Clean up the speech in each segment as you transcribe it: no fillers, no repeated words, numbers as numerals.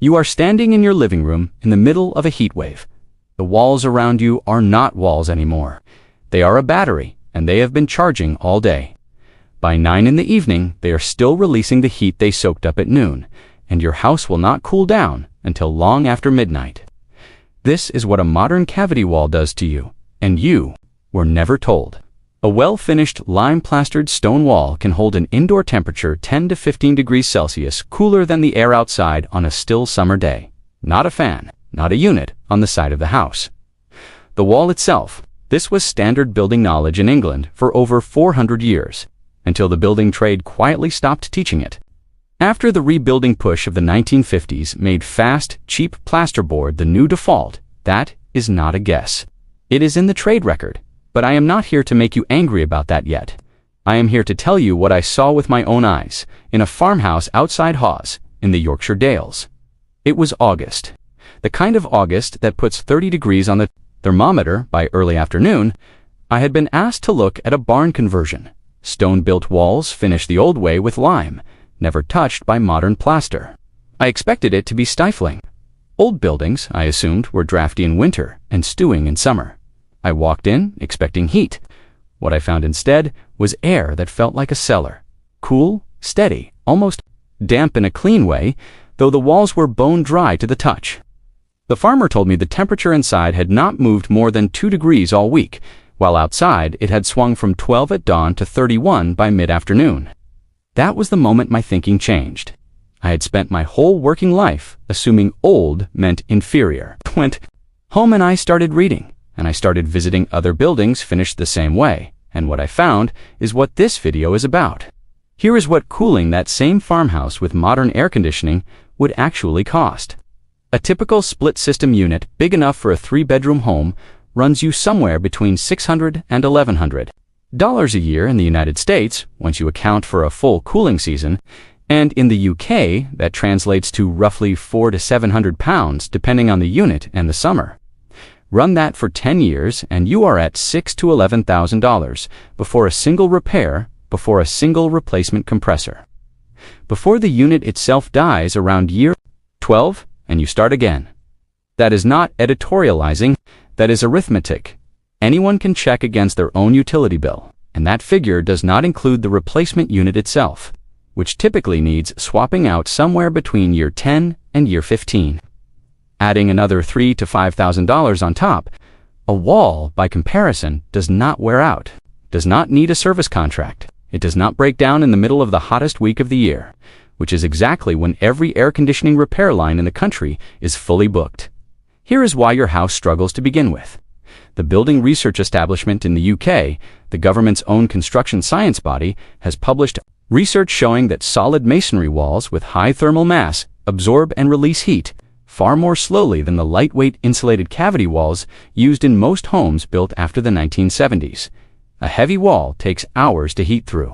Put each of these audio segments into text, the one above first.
You are standing in your living room in the middle of a heat wave. The walls around you are not walls anymore. They are a battery, and they have been charging all day. By 9 in the evening, they are still releasing the heat they soaked up at noon, and your house will not cool down until long after midnight. This is what a modern cavity wall does to you, and you were never told. A well-finished lime-plastered stone wall can hold an indoor temperature 10 to 15 degrees Celsius cooler than the air outside on a still summer day. Not a fan, not a unit on the side of the house. The wall itself, this was standard building knowledge in England for over 400 years, until the building trade quietly stopped teaching it. After the rebuilding push of the 1950s made fast, cheap plasterboard the new default, that is not a guess. It is in the trade record. But I am not here to make you angry about that yet. I am here to tell you what I saw with my own eyes in a farmhouse outside Hawes in the Yorkshire Dales. It was August. The kind of August that puts 30 degrees on the thermometer by early afternoon. I had been asked to look at a barn conversion. Stone-built walls finished the old way with lime, never touched by modern plaster. I expected it to be stifling. Old buildings, I assumed, were drafty in winter and stewing in summer. I walked in, expecting heat. What I found instead was air that felt like a cellar. Cool, steady, almost damp in a clean way, though the walls were bone dry to the touch. The farmer told me the temperature inside had not moved more than 2 degrees all week, while outside it had swung from 12 at dawn to 31 by mid-afternoon. That was the moment my thinking changed. I had spent my whole working life assuming old meant inferior. Went home and I started reading. And I started visiting other buildings finished the same way, and what I found is what this video is about. Here is what cooling that same farmhouse with modern air conditioning would actually cost. A typical split-system unit big enough for a 3-bedroom home runs you somewhere between $600 and $1,100 a year in the United States, once you account for a full cooling season, and in the UK, that translates to roughly £400 to £700 depending on the unit and the summer. Run that for 10 years and you are at $6,000 to $11,000 before a single repair, before a single replacement compressor. Before the unit itself dies around year 12 and you start again. That is not editorializing, that is arithmetic. Anyone can check against their own utility bill, and that figure does not include the replacement unit itself, which typically needs swapping out somewhere between year 10 and year 15. Adding another $3,000 to $5,000 on top, a wall, by comparison, does not wear out, does not need a service contract. It does not break down in the middle of the hottest week of the year, which is exactly when every air conditioning repair line in the country is fully booked. Here is why your house struggles to begin with. The Building Research Establishment in the UK, the government's own construction science body, has published research showing that solid masonry walls with high thermal mass absorb and release heat far more slowly than the lightweight insulated cavity walls used in most homes built after the 1970s. A heavy wall takes hours to heat through.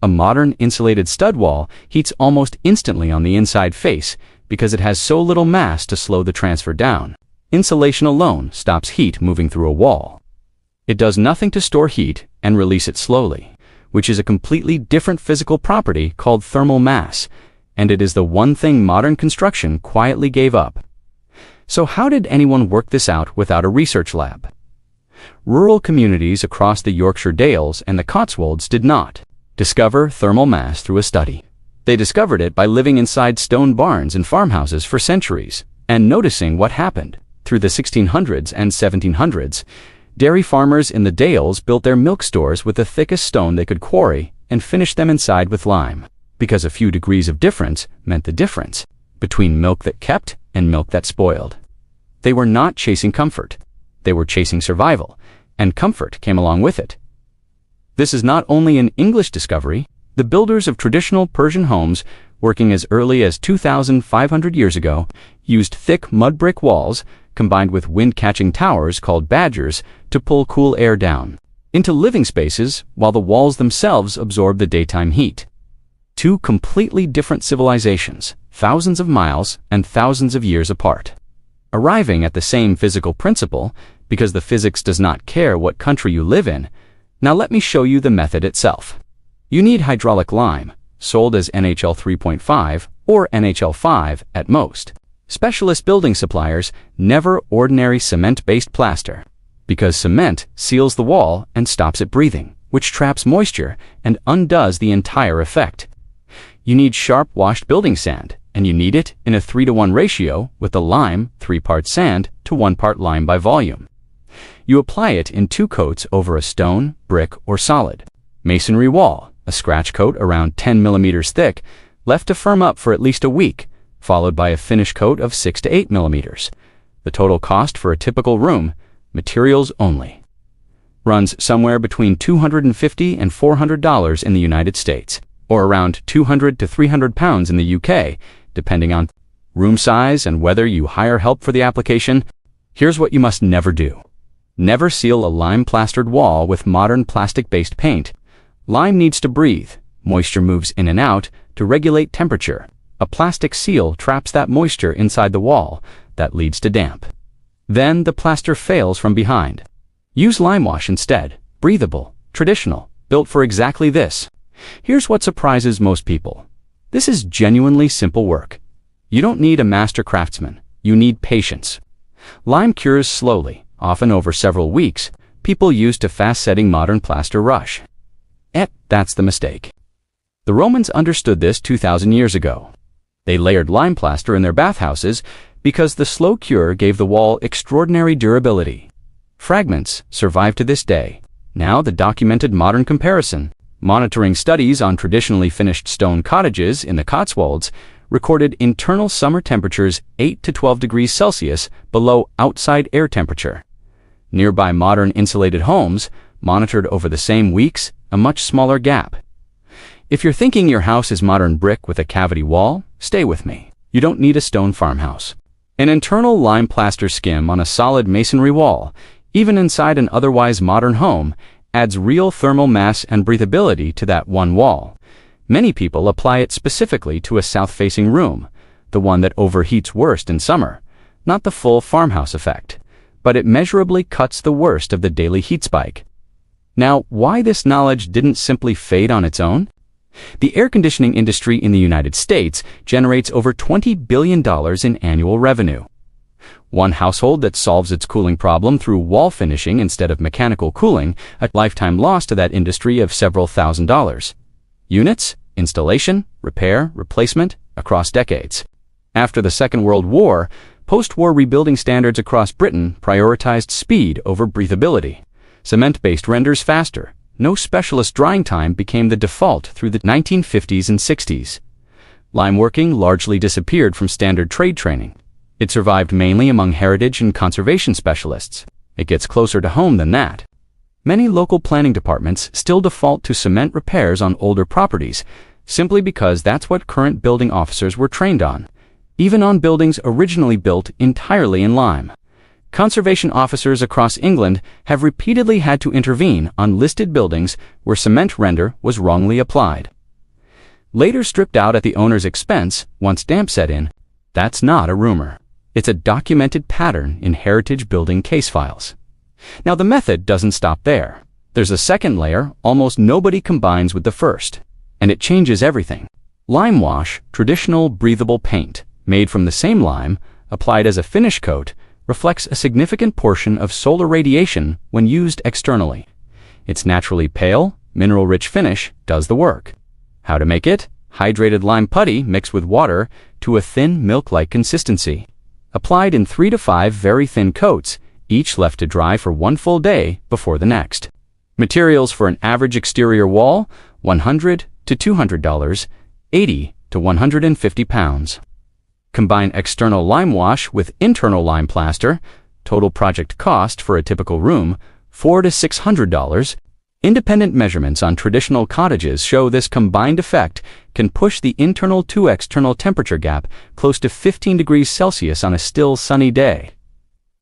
A modern insulated stud wall heats almost instantly on the inside face because it has so little mass to slow the transfer down. Insulation alone stops heat moving through a wall. It does nothing to store heat and release it slowly, which is a completely different physical property called thermal mass, and it is the one thing modern construction quietly gave up. So how did anyone work this out without a research lab? Rural communities across the Yorkshire Dales and the Cotswolds did not discover thermal mass through a study. They discovered it by living inside stone barns and farmhouses for centuries and noticing what happened. Through the 1600s and 1700s, dairy farmers in the Dales built their milk stores with the thickest stone they could quarry and finished them inside with lime, because a few degrees of difference meant the difference between milk that kept and milk that spoiled. They were not chasing comfort. They were chasing survival, and comfort came along with it. This is not only an English discovery. The builders of traditional Persian homes, working as early as 2,500 years ago, used thick mud brick walls combined with wind-catching towers called badgers to pull cool air down into living spaces while the walls themselves absorb the daytime heat. Two completely different civilizations, thousands of miles and thousands of years apart, arriving at the same physical principle because the physics does not care what country you live in. Now let me show you the method itself. You need hydraulic lime, sold as NHL 3.5 or NHL 5 at most. Specialist building suppliers never ordinary cement-based plaster, because cement seals the wall and stops it breathing, which traps moisture and undoes the entire effect. You need sharp washed building sand, and you need it in a 3-to-1 ratio with the lime 3-part sand to 1-part lime by volume. You apply it in 2 coats over a stone, brick, or solid masonry wall, a scratch coat around 10 millimeters thick, left to firm up for at least a week, followed by a finish coat of 6 to 8 millimeters. The total cost for a typical room, materials only, runs somewhere between $250 and $400 in the United States, or around 200 to 300 pounds in the UK, depending on room size and whether you hire help for the application. Here's what you must never do. Never seal a lime-plastered wall with modern plastic-based paint. Lime needs to breathe. Moisture moves in and out to regulate temperature. A plastic seal traps that moisture inside the wall. That leads to damp. Then the plaster fails from behind. Use lime wash instead. Breathable, traditional, built for exactly this. Here's what surprises most people. This is genuinely simple work. You don't need a master craftsman. You need patience. Lime cures slowly, often over several weeks. People used to fast-setting modern plaster rush. That's the mistake. The Romans understood this 2,000 years ago. They layered lime plaster in their bathhouses because the slow cure gave the wall extraordinary durability. Fragments survive to this day. Now the documented modern comparison. Monitoring studies on traditionally finished stone cottages in the Cotswolds recorded internal summer temperatures 8 to 12 degrees Celsius below outside air temperature. Nearby modern insulated homes monitored over the same weeks a much smaller gap. If you're thinking your house is modern brick with a cavity wall, stay with me. You don't need a stone farmhouse. An internal lime plaster skim on a solid masonry wall, even inside an otherwise modern home, adds real thermal mass and breathability to that one wall. Many people apply it specifically to a south-facing room, the one that overheats worst in summer, not the full farmhouse effect, but it measurably cuts the worst of the daily heat spike. Now, why this knowledge didn't simply fade on its own? The air conditioning industry in the United States generates over $20 billion in annual revenue. One household that solves its cooling problem through wall finishing instead of mechanical cooling, a lifetime loss to that industry of several $1,000s. Units, installation, repair, replacement, across decades. After the Second World War, post-war rebuilding standards across Britain prioritized speed over breathability. Cement-based renders faster. No specialist drying time became the default through the 1950s and 60s. Limeworking largely disappeared from standard trade training. It survived mainly among heritage and conservation specialists. It gets closer to home than that. Many local planning departments still default to cement repairs on older properties, simply because that's what current building officers were trained on, even on buildings originally built entirely in lime. Conservation officers across England have repeatedly had to intervene on listed buildings where cement render was wrongly applied. Later stripped out at the owner's expense once damp set in, that's not a rumor. It's a documented pattern in heritage building case files. Now the method doesn't stop there. There's a second layer almost nobody combines with the first, and it changes everything. Lime wash, traditional breathable paint, made from the same lime, applied as a finish coat, reflects a significant portion of solar radiation when used externally. Its naturally pale, mineral-rich finish does the work. How to make it? Hydrated lime putty mixed with water to a thin milk-like consistency. Applied in 3 to 5 very thin coats, each left to dry for one full day before the next. Materials for an average exterior wall, $100 to $200, 80 to 150 pounds. Combine external lime wash with internal lime plaster. Total project cost for a typical room, $400 to $600. Independent measurements on traditional cottages show this combined effect can push the internal to external temperature gap close to 15 degrees Celsius on a still sunny day.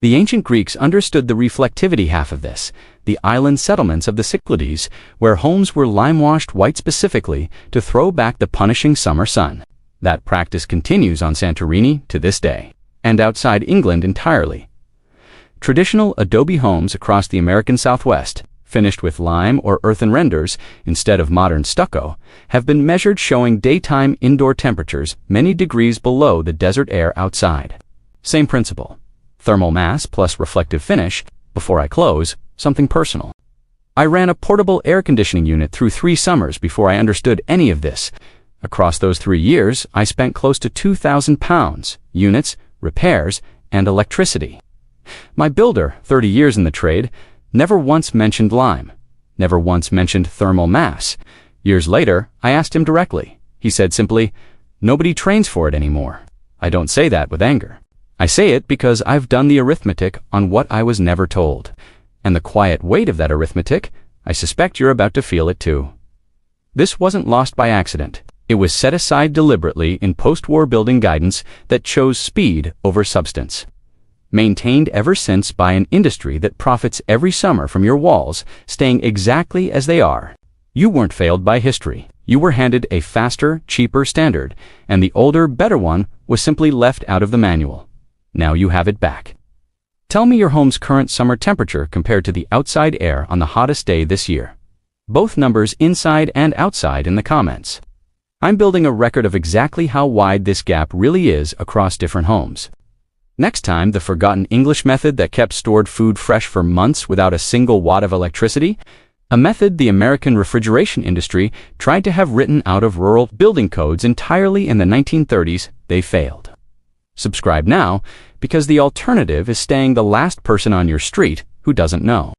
The ancient Greeks understood the reflectivity half of this, the island settlements of the Cyclades, where homes were lime-washed white specifically to throw back the punishing summer sun. That practice continues on Santorini to this day, and outside England entirely. Traditional adobe homes across the American Southwest, finished with lime or earthen renders instead of modern stucco, have been measured showing daytime indoor temperatures many degrees below the desert air outside. Same principle. Thermal mass plus reflective finish. Before I close, something personal. I ran a portable air conditioning unit through 3 summers before I understood any of this. Across those 3 years, I spent close to £2,000, units, repairs, and electricity. My builder, 30 years in the trade, never once mentioned lime, never once mentioned thermal mass. Years later, I asked him directly. He said simply, "Nobody trains for it anymore." I don't say that with anger. I say it because I've done the arithmetic on what I was never told. And the quiet weight of that arithmetic, I suspect you're about to feel it too. This wasn't lost by accident. It was set aside deliberately in post-war building guidance that chose speed over substance. Maintained ever since by an industry that profits every summer from your walls staying exactly as they are. You weren't failed by history. You were handed a faster, cheaper standard, and the older, better one was simply left out of the manual. Now you have it back. Tell me your home's current summer temperature compared to the outside air on the hottest day this year. Both numbers inside and outside in the comments. I'm building a record of exactly how wide this gap really is across different homes. Next time, the forgotten English method that kept stored food fresh for months without a single watt of electricity, a method the American refrigeration industry tried to have written out of rural building codes entirely in the 1930s, they failed. Subscribe now, because the alternative is staying the last person on your street who doesn't know.